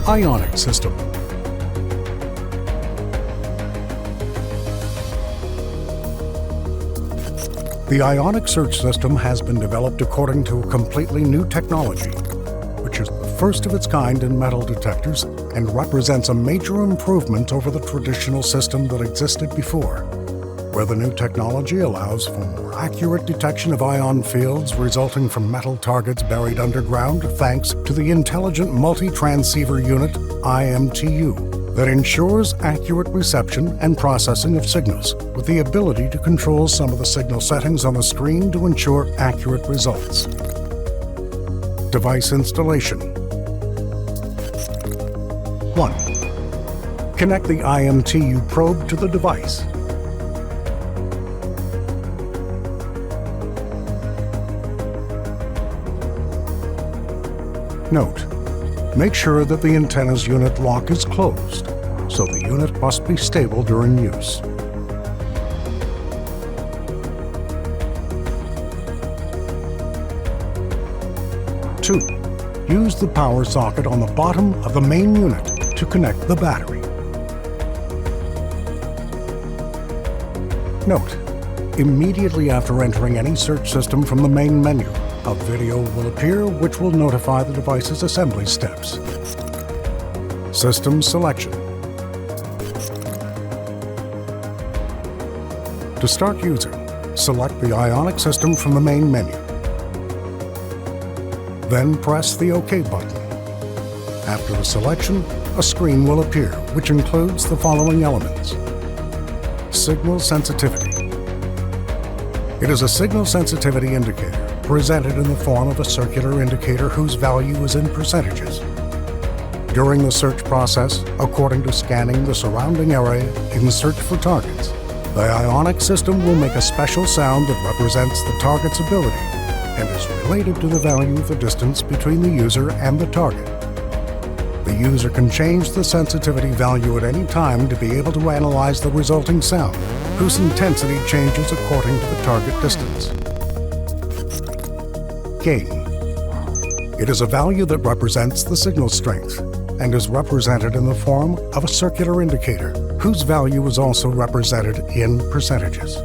Ionic system. The Ionic search system has been developed according to a completely new technology, which is the first of its kind in metal detectors and represents a major improvement over the traditional system that existed before, where the new technology allows for more accurate detection of ion fields resulting from metal targets buried underground thanks to the Intelligent Multi-Transceiver Unit, IMTU, that ensures accurate reception and processing of signals, with the ability to control some of the signal settings on the screen to ensure accurate results. Device installation. 1. Connect the IMTU probe to the device. Note: make sure that the antenna's unit lock is closed, so the unit must be stable during use. Two, use the power socket on the bottom of the main unit to connect the battery. Note: immediately after entering any search system from the main menu, a video will appear which will notify the device's assembly steps. System selection. To start using, select the Ionic system from the main menu. Then press the OK button. After the selection, a screen will appear which includes the following elements. Signal sensitivity. It is a signal sensitivity indicator presented in the form of a circular indicator whose value is in percentages. During the search process, according to scanning the surrounding area in search for targets, the Ionic system will make a special sound that represents the target's ability and is related to the value of the distance between the user and the target. The user can change the sensitivity value at any time to be able to analyze the resulting sound, whose intensity changes according to the target distance. Gain. It is a value that represents the signal strength and is represented in the form of a circular indicator, whose value is also represented in percentages.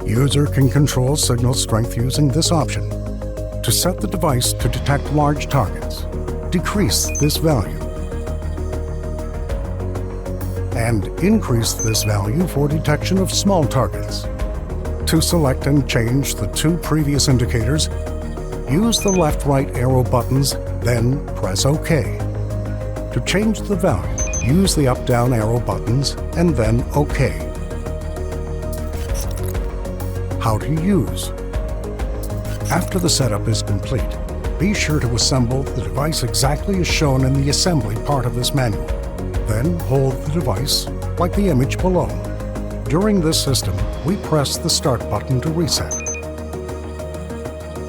User can control signal strength using this option. To set the device to detect large targets, decrease this value, and increase this value for detection of small targets. To select and change the two previous indicators, use the left-right arrow buttons, then press OK. To change the value, use the up-down arrow buttons, and then OK. How to use. After the setup is complete, be sure to assemble the device exactly as shown in the assembly part of this manual. Then hold the device like the image below. During this system, we press the Start button to reset.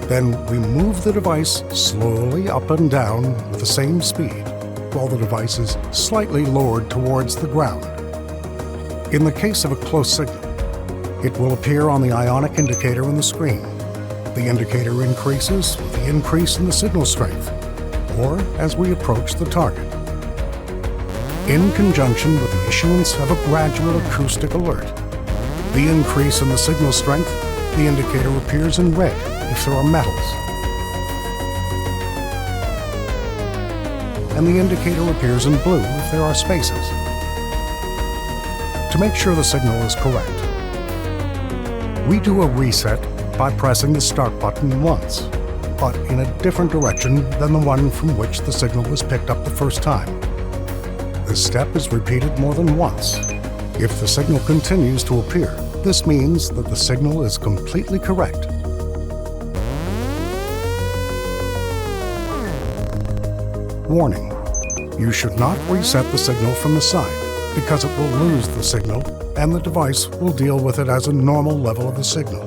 Then we move the device slowly up and down with the same speed, while the device is slightly lowered towards the ground. In the case of a close signal, it will appear on the Ionic indicator on the screen. The indicator increases with the increase in the signal strength, or as we approach the target. In conjunction with the issuance of a gradual acoustic alert, the increase in the signal strength, the indicator appears in red if there are metals, and the indicator appears in blue if there are spaces. To make sure the signal is correct, we do a reset by pressing the Start button once, but in a different direction than the one from which the signal was picked up the first time. This step is repeated more than once. If the signal continues to appear, this means that the signal is completely correct. Warning: you should not reset the signal from the side, because it will lose the signal and the device will deal with it as a normal level of the signal.